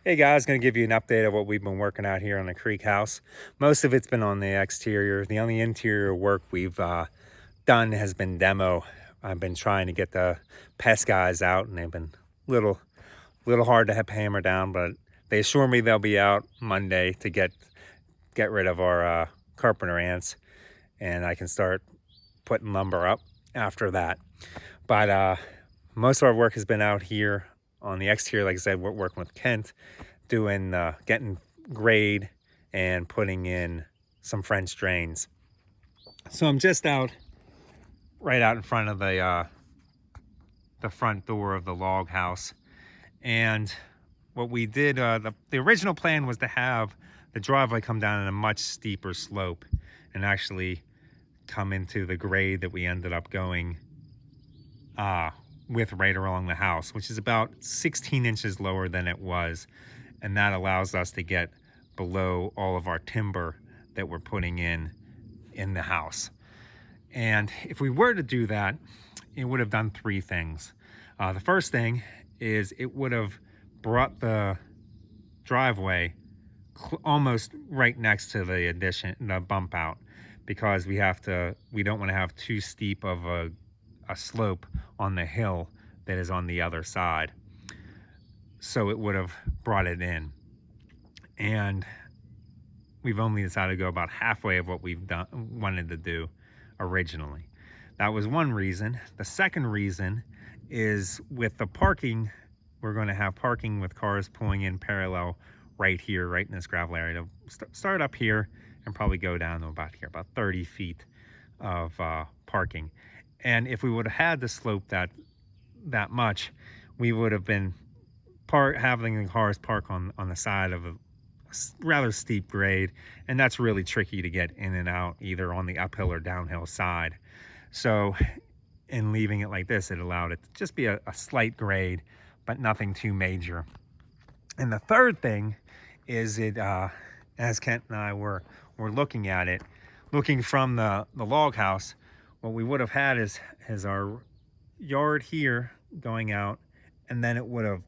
Hey guys, going to give you an update of what we've been working out here on the creek house. Most of it's been on the exterior. The only interior work we've done has been demo. I've been trying to get the pest guys out, and they've been little hard to have hammer down, but they assure me they'll be out Monday to get rid of our carpenter ants, and I can start putting lumber up after that. But most of our work has been out here on the exterior. Like I said, we're working with Kent, doing getting grade and putting in some French drains. So I'm just right out in front of the front door of the log house. And what we did, the original plan was to have the driveway come down in a much steeper slope and actually come into the grade that we ended up going with right along the house, which is about 16 inches lower than it was. And that allows us to get below all of our timber that we're putting in the house. And if we were to do that, it would have done three things. The first thing is it would have brought the driveway almost right next to the addition, the bump out, because we don't want to have too steep of a slope on the hill that is on the other side. So it would have brought it in. And we've only decided to go about halfway of what we've wanted to do originally. That was one reason. The second reason is with the parking, we're going to have parking with cars pulling in parallel right here, right in this gravel area. To start up here and probably go down to about here, about 30 feet of parking. And if we would have had the slope that much, we would have been having the cars park on the side of a rather steep grade, and that's really tricky to get in and out either on the uphill or downhill side. So in leaving it like this, it allowed it to just be a slight grade, but nothing too major. And the third thing is it, as Kent and I were looking at it, looking from the log house, what we would have had is our yard here going out, and then it would have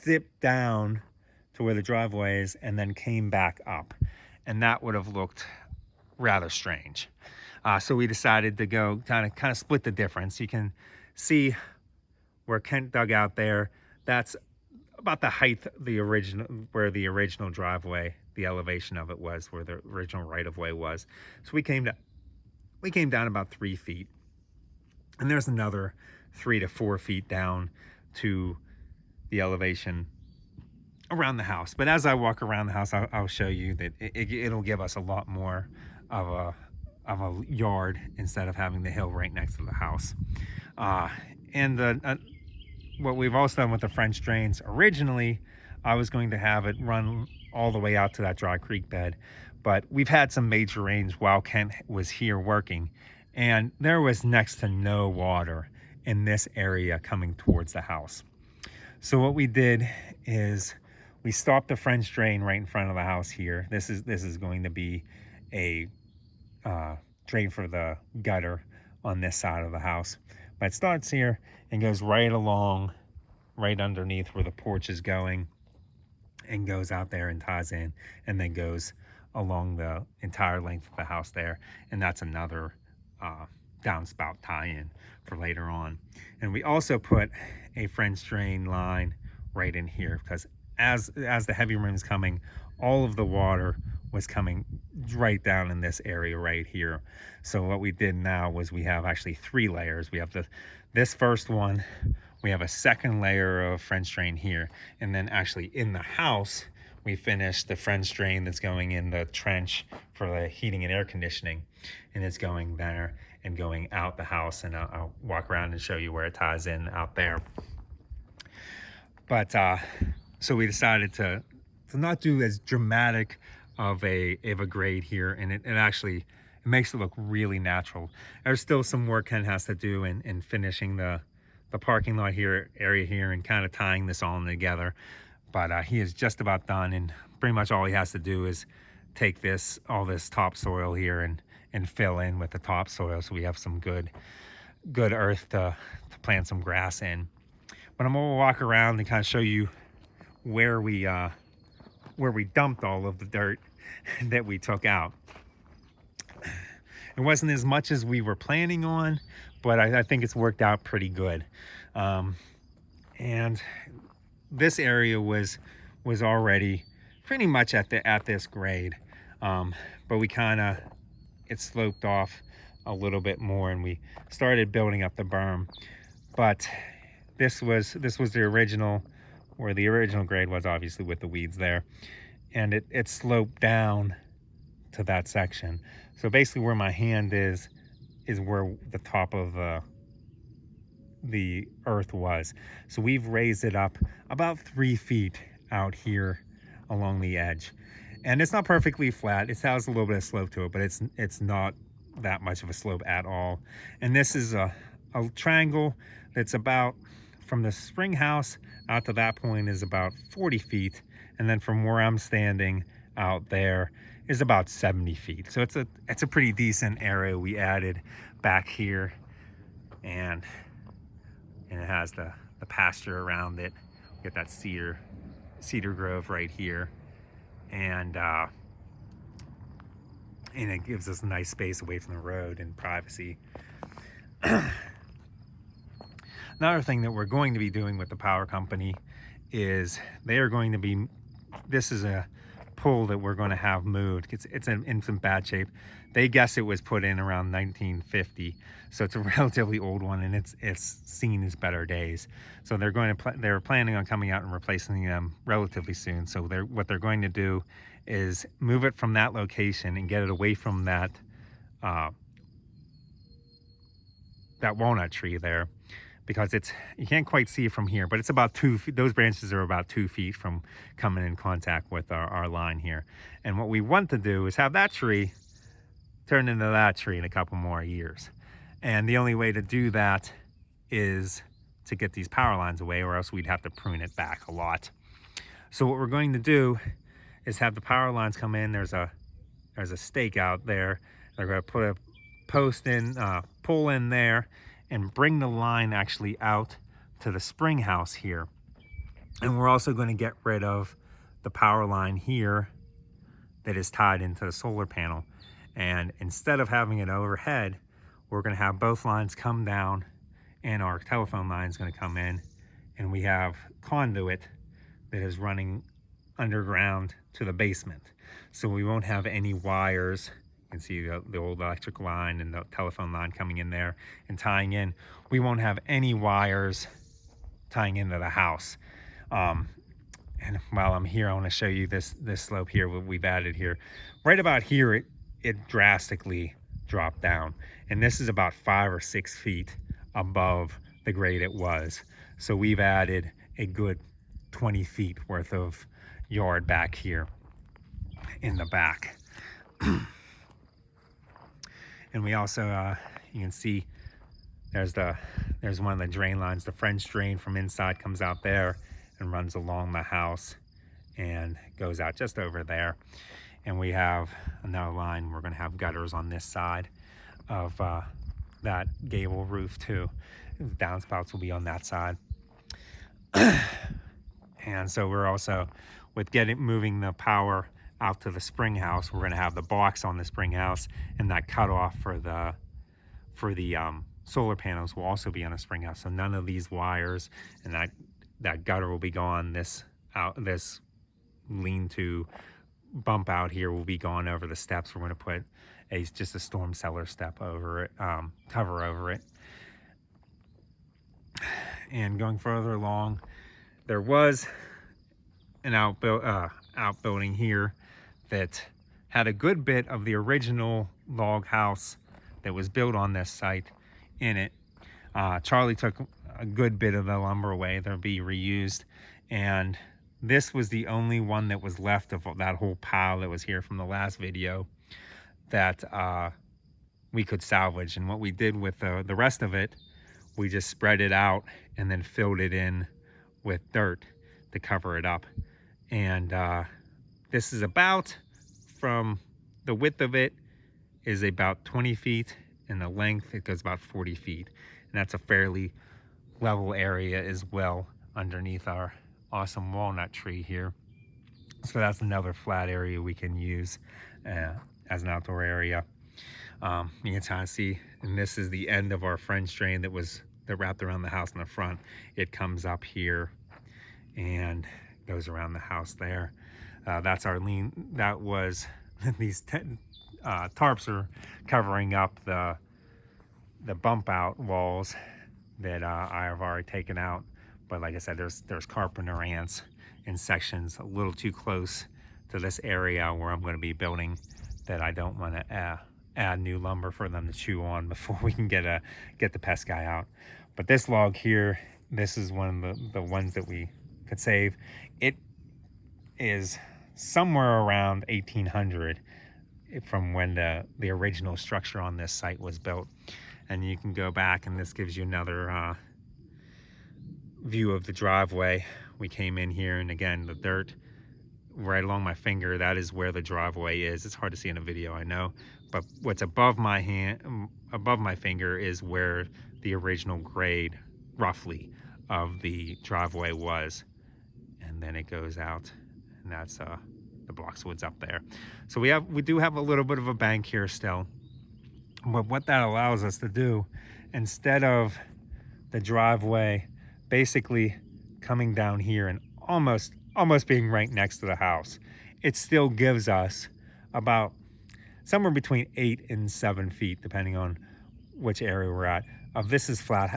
dipped down to where the driveway is and then came back up, and that would have looked rather strange. So we decided to go kind of split the difference. You can see where Kent dug out there. That's about the height where the original driveway, the elevation of it was, where the original right-of-way was. So we came down about 3 feet, and there's another 3 to 4 feet down to the elevation around the house. But as I walk around the house, I'll show you that it'll give us a lot more of a yard instead of having the hill right next to the house. And what we've also done with the French drains, originally I was going to have it run all the way out to that dry creek bed, but we've had some major rains while Kent was here working, and there was next to no water in this area coming towards the house. So what we did is we stopped the French drain right in front of the house here. This is going to be a drain for the gutter on this side of the house, but it starts here and goes right along, right underneath where the porch is going, and goes out there and ties in, and then goes along the entire length of the house there. And that's another downspout tie-in for later on. And we also put a French drain line right in here, because as the heavy rain is coming, all of the water was coming right down in this area right here. So what we did now was we have actually 3 layers. We have this first one, we have a second layer of French drain here, and then actually in the house we finished the French drain that's going in the trench for the heating and air conditioning, and it's going there and going out the house, and I'll walk around and show you where it ties in out there. But so we decided to not do as dramatic of a grade here, and it actually makes it look really natural. There's still some work Ken has to do in finishing the parking lot area here and kind of tying this all together, but he is just about done, and pretty much all he has to do is take all this topsoil here and fill in with the topsoil, so we have some good earth to plant some grass in. But I'm gonna walk around and kind of show you where we where we dumped all of the dirt that we took out. It wasn't as much as we were planning on, but I think it's worked out pretty good. And this area was already pretty much at this grade, but it sloped off a little bit more, and we started building up the berm. But this was the original, where the original grade was, obviously with the weeds there, and it sloped down to that section. So basically where my hand is where the top of the earth was. So we've raised it up about 3 feet out here along the edge, and it's not perfectly flat. It has a little bit of slope to it, but it's not that much of a slope at all. And this is a triangle that's about, from the spring house out to that point is about 40 feet, and then from where I'm standing out there is about 70 feet. So it's a pretty decent area we added back here, and it has the pasture around it. We get that cedar grove right here, and it gives us a nice space away from the road and privacy. Another thing that we're going to be doing with the power company is this is a pole that we're going to have moved. It's in some bad shape. They guess it was put in around 1950, so it's a relatively old one, and it's seen its better days. So they're planning on coming out and replacing them relatively soon. So what they're going to do is move it from that location and get it away from that walnut tree there, because you can't quite see it from here, but it's about 2 feet. Those branches are about 2 feet from coming in contact with our line here. And what we want to do is have that tree turn into that tree in a couple more years. And the only way to do that is to get these power lines away, or else we'd have to prune it back a lot. So what we're going to do is have the power lines come in. There's a stake out there. They're going to put a post in, pull in there, and bring the line actually out to the spring house here. And we're also going to get rid of the power line here that is tied into the solar panel. And instead of having it overhead, we're going to have both lines come down, and our telephone line is going to come in, and we have conduit that is running underground to the basement. So we won't have any wires. You can see the old electric line and the telephone line coming in there and tying in. We won't have any wires tying into the house. And while I'm here, I want to show you this slope here, what we've added here. Right about here, it drastically dropped down. And this is about 5 or 6 feet above the grade it was. So we've added a good 20 feet worth of yard back here in the back. And we also, you can see there's one of the drain lines. The French drain from inside comes out there and runs along the house and goes out just over there. And we have another line. We're going to have gutters on this side of that gable roof too. The downspouts will be on that side. And so we're also, with moving the power out to the spring house, we're going to have the box on the spring house, and that cutoff for the solar panels will also be on a spring house. So none of these wires and that gutter will be gone. This lean-to bump out here will be gone over the steps. We're going to put just a storm cellar step over it, cover over it. And going further along, there was an outbuilding here that had a good bit of the original log house that was built on this site in it. Charlie took a good bit of the lumber away. They'll be reused, and this was the only one that was left of that whole pile that was here from the last video that we could salvage. And what we did with the rest of it, we just spread it out and then filled it in with dirt to cover it up. And this is about, from the width of it is about 20 feet, and the length, it goes about 40 feet. And that's a fairly level area as well underneath our awesome walnut tree here. So that's another flat area we can use as an outdoor area. You can kind of see, and this is the end of our French drain that wrapped around the house in the front. It comes up here and goes around the house there. That's our lean. That was these tarps are covering up the bump out walls that I have already taken out. But like I said, there's carpenter ants in sections a little too close to this area where I'm going to be building that I don't want to add new lumber for them to chew on before we can get the pest guy out. But this log here, this is one of the ones that we could save. It is somewhere around 1800 from when the original structure on this site was built. And you can go back, and this gives you another view of the driveway. We came in here, and again, the dirt right along my finger, that is where the driveway is. It's hard to see in a video, I know, but what's above my hand, above my finger, is where the original grade, roughly, of the driveway was. And then it goes out, and that's the Bloxwoods up there. So we do have a little bit of a bank here still. But what that allows us to do, instead of the driveway basically coming down here and almost being right next to the house, it still gives us about somewhere between 8 and 7 feet, depending on which area we're at. This is flat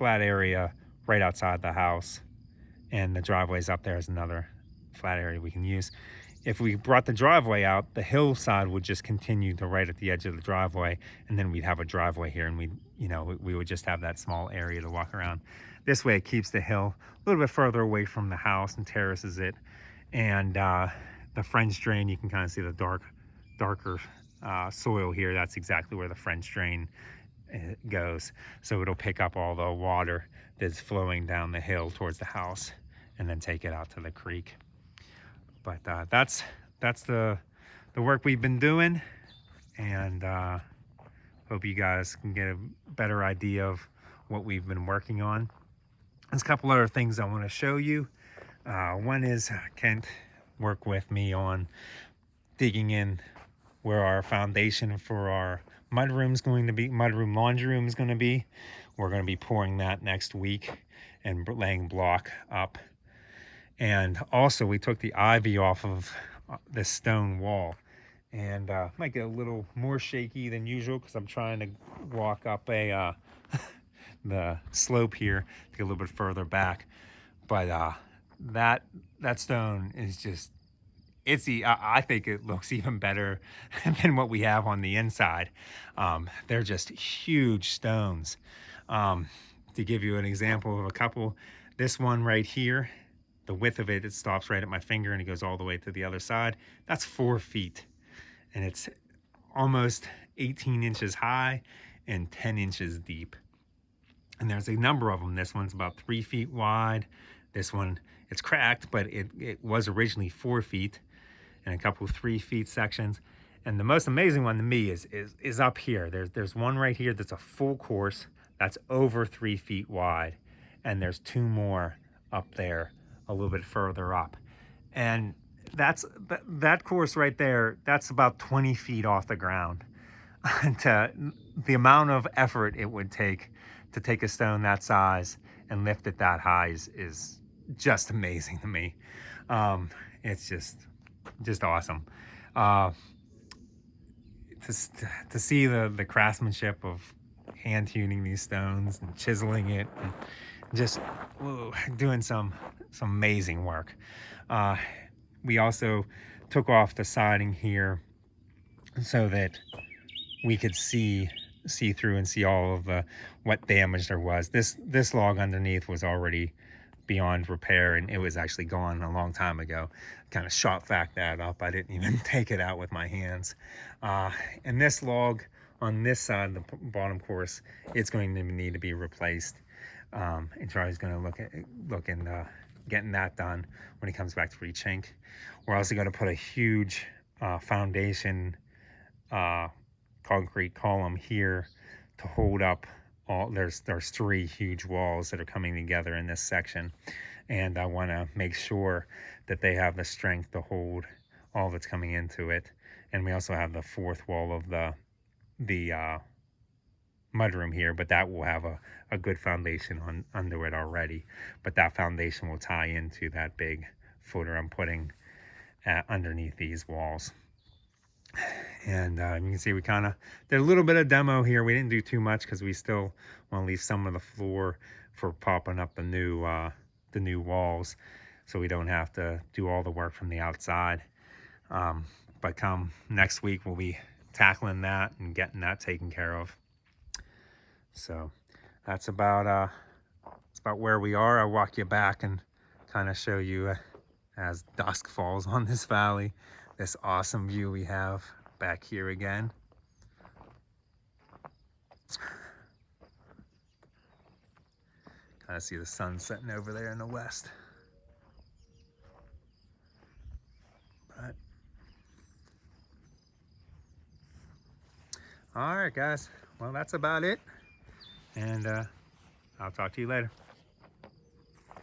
area right outside the house, and the driveway's up there is another flat area we can use. If we brought the driveway out, the hillside would just continue to right at the edge of the driveway, and then we'd have a driveway here, and we would just have that small area to walk around. This way it keeps the hill a little bit further away from the house and terraces it. And the French drain, you can kind of see the darker soil here. That's exactly where the French drain goes. So it'll pick up all the water that's flowing down the hill towards the house and then take it out to the creek. But that's the work we've been doing, and hope you guys can get a better idea of what we've been working on. There's a couple other things I want to show you. One is Kent worked with me on digging in where our foundation for our mudroom laundry room is going to be. We're going to be pouring that next week and laying block up. And also we took the ivy off of this stone wall, and might get a little more shaky than usual because I'm trying to walk up the slope here to get a little bit further back. But that stone is just, I think it looks even better than what we have on the inside. They're just huge stones. To give you an example of a couple, this one right here, the width of it stops right at my finger and it goes all the way to the other side. That's 4 feet, and it's almost 18 inches high and 10 inches deep. And there's a number of them. This one's about 3 feet wide. This one, it's cracked, but it was originally 4 feet, and a couple of 3 feet sections. And the most amazing one to me is up here. There's one right here that's a full course that's over 3 feet wide, and there's 2 more up there a little bit further up. And that course right there, that's about 20 feet off the ground. And the amount of effort it would take to take a stone that size and lift it that high is just amazing to me. It's just awesome. To see the craftsmanship of hand tuning these stones and chiseling it, and just doing some amazing work. We also took off the siding here so that we could see through and see all of what damage there was. This log underneath was already beyond repair, and it was actually gone a long time ago. Kind of shot vac that up. I didn't even take it out with my hands. And this log on this side, the bottom course, it's going to need to be replaced. And Charlie's going to look into getting that done when he comes back to rechink. We're also going to put a huge foundation concrete column here to hold up all. There's 3 huge walls that are coming together in this section, and I want to make sure that they have the strength to hold all that's coming into it. And we also have the fourth wall of the mudroom here, but that will have a good foundation under it already. But that foundation will tie into that big footer I'm putting underneath these walls. And you can see we kind of did a little bit of demo here. We didn't do too much because we still want to leave some of the floor for popping up the new walls, so we don't have to do all the work from the outside. But come next week, we'll be tackling that and getting that taken care of. So that's about where we are. I'll walk you back and kind of show you as dusk falls on this valley, this awesome view we have back here again. Kind of see the sun setting over there in the west. But all right, guys. Well, that's about it. And I'll talk to you later.